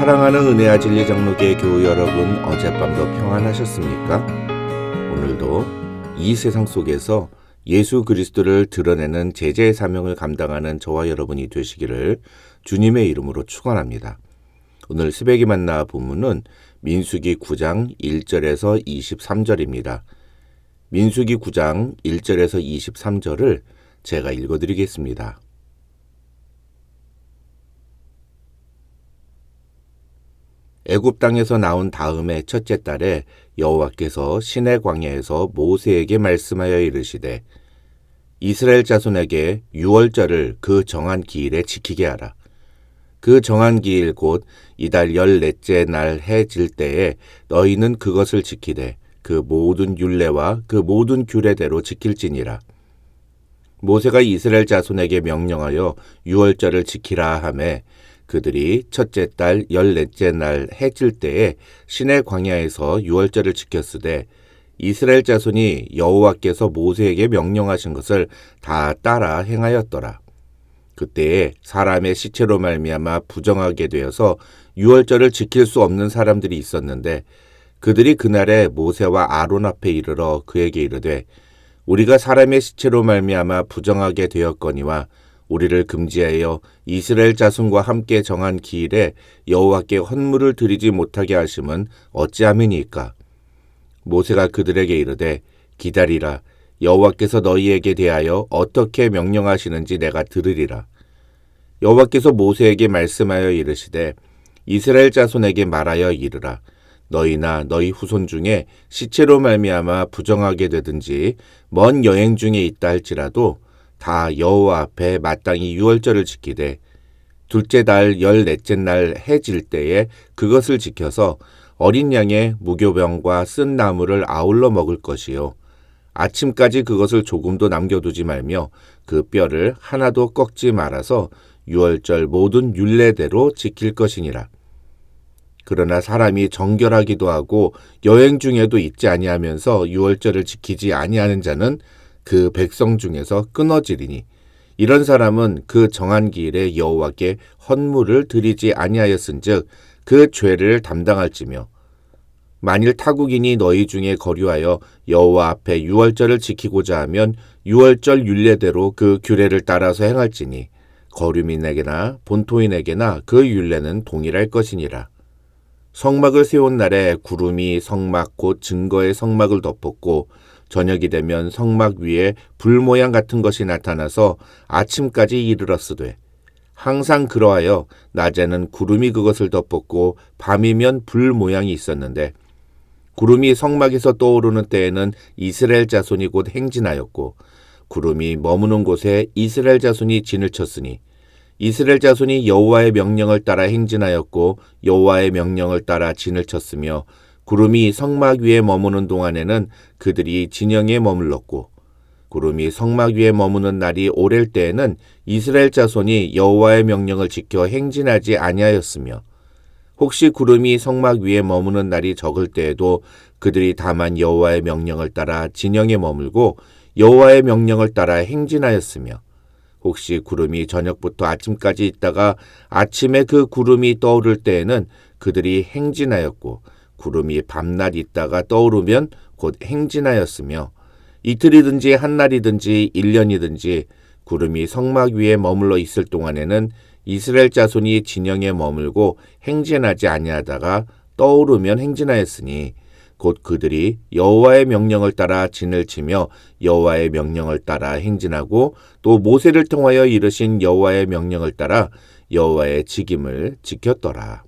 사랑하는 은혜와 진리 장로교회 교우 여러분, 어젯밤도 평안하셨습니까? 오늘도 이 세상 속에서 예수 그리스도를 드러내는 제자의 사명을 감당하는 저와 여러분이 되시기를 주님의 이름으로 축원합니다. 오늘 새벽에 만나 본문은 민수기 9장 1절에서 23절입니다. 민수기 9장 1절에서 23절을 제가 읽어드리겠습니다. 애굽 땅에서 나온 다음에 첫째 달에 여호와께서 시내 광야에서 모세에게 말씀하여 이르시되 이스라엘 자손에게 유월절을 그 정한 기일에 지키게 하라. 그 정한 기일 곧 이달 14째 날 해 질 때에 너희는 그것을 지키되 그 모든 율례와 그 모든 규례대로 지킬지니라. 모세가 이스라엘 자손에게 명령하여 유월절을 지키라 하매 그들이 첫째 달 14째 날 해 질 때에 시내 광야에서 유월절을 지켰으되 이스라엘 자손이 여호와께서 모세에게 명령하신 것을 다 따라 행하였더라. 그때에 사람의 시체로 말미암아 부정하게 되어서 유월절을 지킬 수 없는 사람들이 있었는데 그들이 그날에 모세와 아론 앞에 이르러 그에게 이르되 우리가 사람의 시체로 말미암아 부정하게 되었거니와 우리를 금지하여 이스라엘 자손과 함께 정한 기일에 여호와께 헌물을 드리지 못하게 하심은 어찌함이니까? 모세가 그들에게 이르되 기다리라. 여호와께서 너희에게 대하여 어떻게 명령하시는지 내가 들으리라. 여호와께서 모세에게 말씀하여 이르시되 이스라엘 자손에게 말하여 이르라. 너희나 너희 후손 중에 시체로 말미암아 부정하게 되든지 먼 여행 중에 있다 할지라도 다 여호와 앞에 마땅히 유월절을 지키되 둘째 달 14째 날 해 질 때에 그것을 지켜서 어린 양의 무교병과 쓴 나물을 아울러 먹을 것이요 아침까지 그것을 조금도 남겨두지 말며 그 뼈를 하나도 꺾지 말아서 유월절 모든 율례대로 지킬 것이니라. 그러나 사람이 정결하기도 하고 여행 중에도 있지 아니하면서 유월절을 지키지 아니하는 자는 그 백성 중에서 끊어지리니 이런 사람은 그 정한 기일에 여호와께 헌물을 드리지 아니하였은즉 그 죄를 담당할지며 만일 타국인이 너희 중에 거류하여 여호와 앞에 유월절을 지키고자 하면 유월절 율례대로 그 규례를 따라서 행할지니 거류민에게나 본토인에게나 그 율례는 동일할 것이니라. 성막을 세운 날에 구름이 성막 곧 증거의 성막을 덮었고 저녁이 되면 성막 위에 불 모양 같은 것이 나타나서 아침까지 이르렀으되 항상 그러하여 낮에는 구름이 그것을 덮었고 밤이면 불 모양이 있었는데 구름이 성막에서 떠오르는 때에는 이스라엘 자손이 곧 행진하였고 구름이 머무는 곳에 이스라엘 자손이 진을 쳤으니 이스라엘 자손이 여호와의 명령을 따라 행진하였고 여호와의 명령을 따라 진을 쳤으며 구름이 성막 위에 머무는 동안에는 그들이 진영에 머물렀고 구름이 성막 위에 머무는 날이 오랠 때에는 이스라엘 자손이 여호와의 명령을 지켜 행진하지 아니하였으며 혹시 구름이 성막 위에 머무는 날이 적을 때에도 그들이 다만 여호와의 명령을 따라 진영에 머물고 여호와의 명령을 따라 행진하였으며 혹시 구름이 저녁부터 아침까지 있다가 아침에 그 구름이 떠오를 때에는 그들이 행진하였고 구름이 밤낮 있다가 떠오르면 곧 행진하였으며 이틀이든지 한날이든지 1년이든지 구름이 성막 위에 머물러 있을 동안에는 이스라엘 자손이 진영에 머물고 행진하지 아니하다가 떠오르면 행진하였으니 곧 그들이 여호와의 명령을 따라 진을 치며 여호와의 명령을 따라 행진하고 또 모세를 통하여 이르신 여호와의 명령을 따라 여호와의 직임을 지켰더라.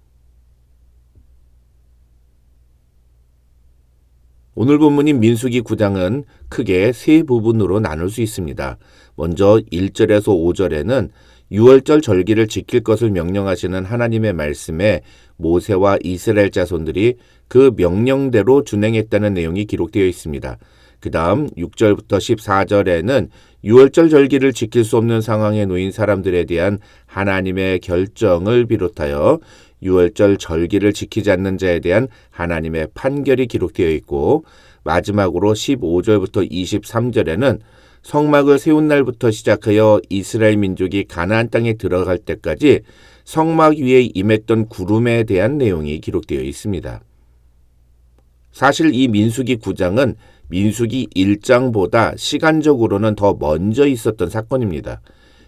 오늘 본문인 민수기 9장은 크게 세 부분으로 나눌 수 있습니다. 먼저 1절에서 5절에는 유월절 절기를 지킬 것을 명령하시는 하나님의 말씀에 모세와 이스라엘 자손들이 그 명령대로 준행했다는 내용이 기록되어 있습니다. 그 다음 6절부터 14절에는 유월절 절기를 지킬 수 없는 상황에 놓인 사람들에 대한 하나님의 결정을 비롯하여 유월절 절기를 지키지 않는 자에 대한 하나님의 판결이 기록되어 있고 마지막으로 15절부터 23절에는 성막을 세운 날부터 시작하여 이스라엘 민족이 가나안 땅에 들어갈 때까지 성막 위에 임했던 구름에 대한 내용이 기록되어 있습니다. 사실 이 민수기 9장은 민수기 1장보다 시간적으로는 더 먼저 있었던 사건입니다.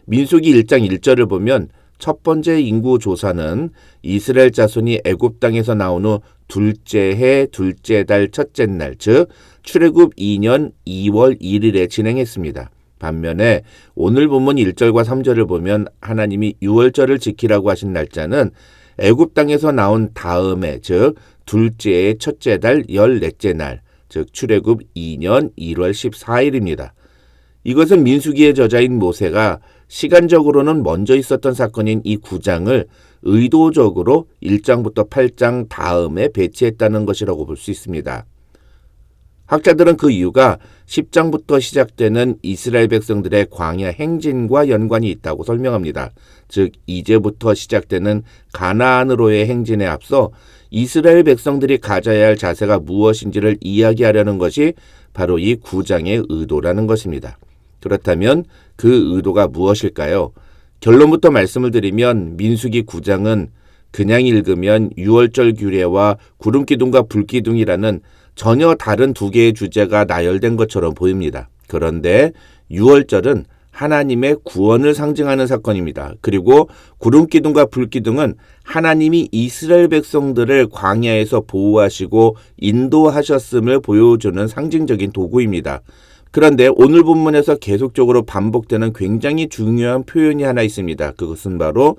민수기 1장 1절을 보면 첫 번째 인구 조사는 이스라엘 자손이 애굽 땅에서 나온 후 둘째 해 둘째 달 첫째 날, 즉 출애굽 2년 2월 1일에 진행했습니다. 반면에 오늘 본문 1절과 3절을 보면 하나님이 유월절을 지키라고 하신 날짜는 애굽 땅에서 나온 다음에, 즉 둘째 해 첫째 달 14째 날, 즉 출애굽 2년 1월 14일입니다. 이것은 민수기의 저자인 모세가 시간적으로는 먼저 있었던 사건인 이 9장을 의도적으로 1장부터 8장 다음에 배치했다는 것이라고 볼 수 있습니다. 학자들은 그 이유가 10장부터 시작되는 이스라엘 백성들의 광야 행진과 연관이 있다고 설명합니다. 즉 이제부터 시작되는 가나안으로의 행진에 앞서 이스라엘 백성들이 가져야 할 자세가 무엇인지를 이야기하려는 것이 바로 이 9장의 의도라는 것입니다. 그렇다면 그 의도가 무엇일까요? 결론부터 말씀을 드리면 민수기 9장은 그냥 읽으면 유월절 규례와 구름기둥과 불기둥이라는 전혀 다른 두 개의 주제가 나열된 것처럼 보입니다. 그런데 유월절은 하나님의 구원을 상징하는 사건입니다. 그리고 구름기둥과 불기둥은 하나님이 이스라엘 백성들을 광야에서 보호하시고 인도하셨음을 보여주는 상징적인 도구입니다. 그런데 오늘 본문에서 계속적으로 반복되는 굉장히 중요한 표현이 하나 있습니다. 그것은 바로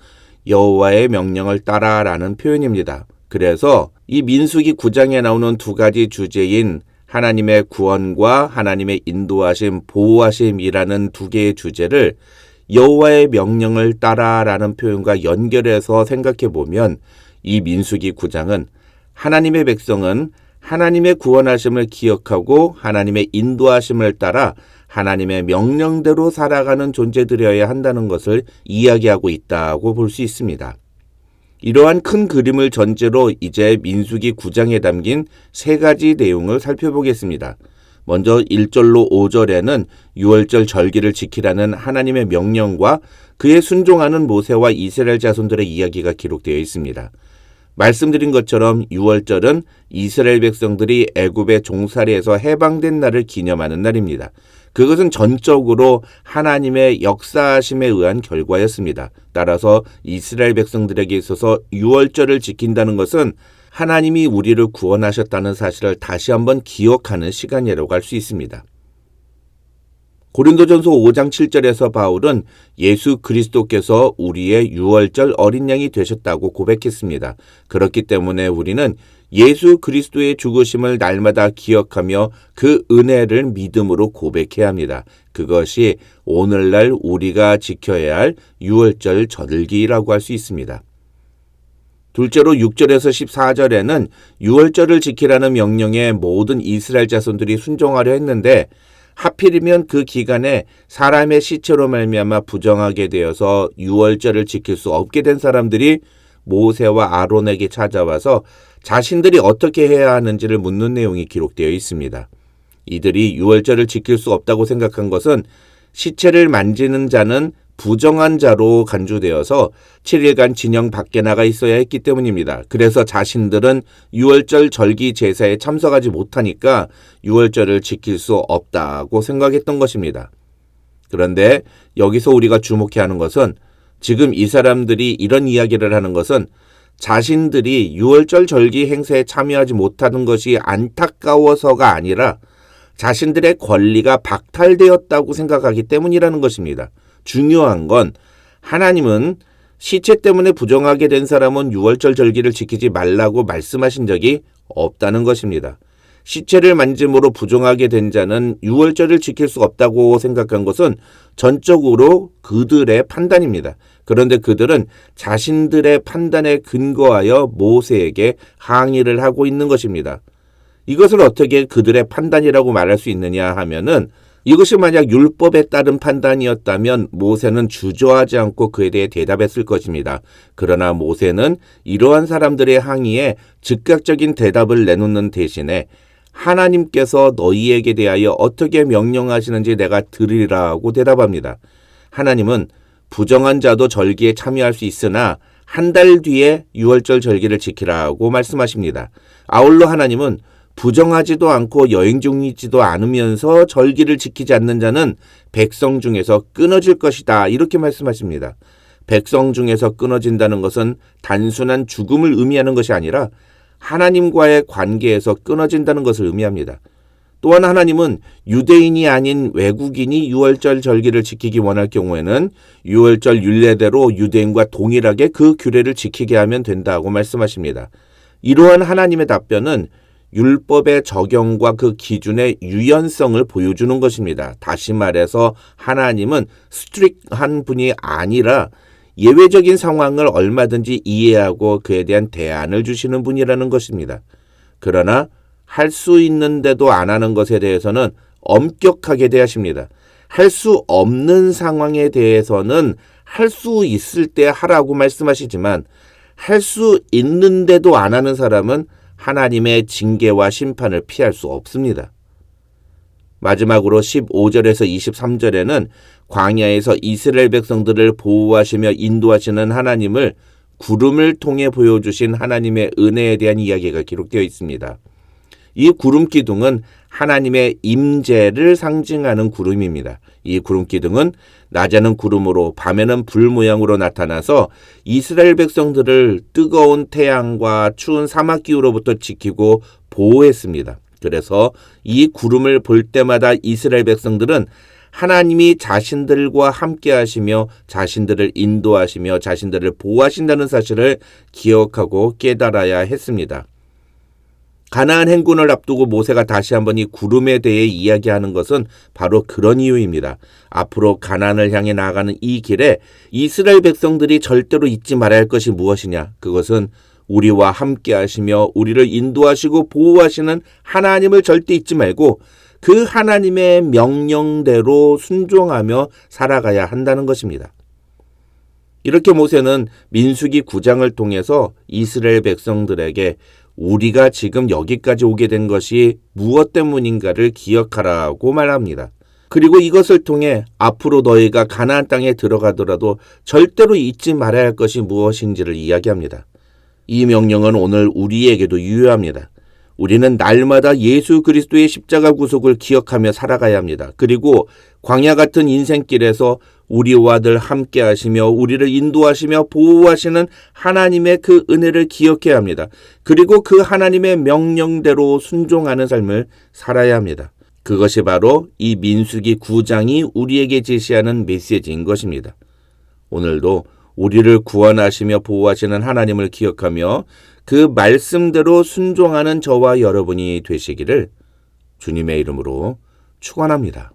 여호와의 명령을 따라라는 표현입니다. 그래서 이 민수기 9장에 나오는 두 가지 주제인 하나님의 구원과 하나님의 인도하심, 보호하심이라는 두 개의 주제를 여호와의 명령을 따라라는 표현과 연결해서 생각해 보면 이 민수기 9장은 하나님의 백성은 하나님의 구원하심을 기억하고 하나님의 인도하심을 따라 하나님의 명령대로 살아가는 존재들이어야 한다는 것을 이야기하고 있다고 볼 수 있습니다. 이러한 큰 그림을 전제로 이제 민수기 9장에 담긴 세 가지 내용을 살펴보겠습니다. 먼저 1절로 5절에는 유월절 절기를 지키라는 하나님의 명령과 그에 순종하는 모세와 이스라엘 자손들의 이야기가 기록되어 있습니다. 말씀드린 것처럼 유월절은 이스라엘 백성들이 애굽의 종살이에서 해방된 날을 기념하는 날입니다. 그것은 전적으로 하나님의 역사하심에 의한 결과였습니다. 따라서 이스라엘 백성들에게 있어서 유월절을 지킨다는 것은 하나님이 우리를 구원하셨다는 사실을 다시 한번 기억하는 시간이라고 할 수 있습니다. 고린도전서 5장 7절에서 바울은 예수 그리스도께서 우리의 유월절 어린 양이 되셨다고 고백했습니다. 그렇기 때문에 우리는 예수 그리스도의 죽으심을 날마다 기억하며 그 은혜를 믿음으로 고백해야 합니다. 그것이 오늘날 우리가 지켜야 할 유월절 절기라고 할 수 있습니다. 둘째로 6절에서 14절에는 유월절을 지키라는 명령에 모든 이스라엘 자손들이 순종하려 했는데 하필이면 그 기간에 사람의 시체로 말미암아 부정하게 되어서 유월절을 지킬 수 없게 된 사람들이 모세와 아론에게 찾아와서 자신들이 어떻게 해야 하는지를 묻는 내용이 기록되어 있습니다. 이들이 유월절을 지킬 수 없다고 생각한 것은 시체를 만지는 자는 부정한 자로 간주되어서 7일간 진영 밖에 나가 있어야 했기 때문입니다. 그래서 자신들은 유월절 절기 제사에 참석하지 못하니까 유월절을 지킬 수 없다고 생각했던 것입니다. 그런데 여기서 우리가 주목해야 하는 것은 지금 이 사람들이 이런 이야기를 하는 것은 자신들이 유월절 절기 행사에 참여하지 못하는 것이 안타까워서가 아니라 자신들의 권리가 박탈되었다고 생각하기 때문이라는 것입니다. 중요한 건 하나님은 시체 때문에 부정하게 된 사람은 유월절 절기를 지키지 말라고 말씀하신 적이 없다는 것입니다. 시체를 만짐으로 부정하게 된 자는 유월절을 지킬 수 없다고 생각한 것은 전적으로 그들의 판단입니다. 그런데 그들은 자신들의 판단에 근거하여 모세에게 항의를 하고 있는 것입니다. 이것을 어떻게 그들의 판단이라고 말할 수 있느냐 하면은 이것이 만약 율법에 따른 판단이었다면 모세는 주저하지 않고 그에 대해 대답했을 것입니다. 그러나 모세는 이러한 사람들의 항의에 즉각적인 대답을 내놓는 대신에 하나님께서 너희에게 대하여 어떻게 명령하시는지 내가 들으리라고 대답합니다. 하나님은 부정한 자도 절기에 참여할 수 있으나 한 달 뒤에 유월절 절기를 지키라고 말씀하십니다. 아울러 하나님은 부정하지도 않고 여행 중이지도 않으면서 절기를 지키지 않는 자는 백성 중에서 끊어질 것이다. 이렇게 말씀하십니다. 백성 중에서 끊어진다는 것은 단순한 죽음을 의미하는 것이 아니라 하나님과의 관계에서 끊어진다는 것을 의미합니다. 또한 하나님은 유대인이 아닌 외국인이 유월절 절기를 지키기 원할 경우에는 유월절 율례대로 유대인과 동일하게 그 규례를 지키게 하면 된다고 말씀하십니다. 이러한 하나님의 답변은 율법의 적용과 그 기준의 유연성을 보여주는 것입니다. 다시 말해서 하나님은 스트릭한 분이 아니라 예외적인 상황을 얼마든지 이해하고 그에 대한 대안을 주시는 분이라는 것입니다. 그러나 할 수 있는데도 안 하는 것에 대해서는 엄격하게 대하십니다. 할 수 없는 상황에 대해서는 할 수 있을 때 하라고 말씀하시지만 할 수 있는데도 안 하는 사람은 하나님의 징계와 심판을 피할 수 없습니다. 마지막으로 15절에서 23절에는 광야에서 이스라엘 백성들을 보호하시며 인도하시는 하나님을 구름을 통해 보여주신 하나님의 은혜에 대한 이야기가 기록되어 있습니다. 이 구름 기둥은 하나님의 임재를 상징하는 구름입니다. 이 구름 기둥은 낮에는 구름으로 밤에는 불 모양으로 나타나서 이스라엘 백성들을 뜨거운 태양과 추운 사막 기후로부터 지키고 보호했습니다. 그래서 이 구름을 볼 때마다 이스라엘 백성들은 하나님이 자신들과 함께 하시며 자신들을 인도하시며 자신들을 보호하신다는 사실을 기억하고 깨달아야 했습니다. 가나안 행군을 앞두고 모세가 다시 한번 이 구름에 대해 이야기하는 것은 바로 그런 이유입니다. 앞으로 가나안을 향해 나아가는 이 길에 이스라엘 백성들이 절대로 잊지 말아야 할 것이 무엇이냐? 그것은 우리와 함께 하시며 우리를 인도하시고 보호하시는 하나님을 절대 잊지 말고 그 하나님의 명령대로 순종하며 살아가야 한다는 것입니다. 이렇게 모세는 민수기 9장을 통해서 이스라엘 백성들에게 우리가 지금 여기까지 오게 된 것이 무엇 때문인가를 기억하라고 말합니다. 그리고 이것을 통해 앞으로 너희가 가나안 땅에 들어가더라도 절대로 잊지 말아야 할 것이 무엇인지를 이야기합니다. 이 명령은 오늘 우리에게도 유효합니다. 우리는 날마다 예수 그리스도의 십자가 구속을 기억하며 살아가야 합니다. 그리고 광야 같은 인생길에서 우리와 늘 함께 하시며 우리를 인도하시며 보호하시는 하나님의 그 은혜를 기억해야 합니다. 그리고 그 하나님의 명령대로 순종하는 삶을 살아야 합니다. 그것이 바로 이 민수기 9장이 우리에게 제시하는 메시지인 것입니다. 오늘도 우리를 구원하시며 보호하시는 하나님을 기억하며 그 말씀대로 순종하는 저와 여러분이 되시기를 주님의 이름으로 축원합니다.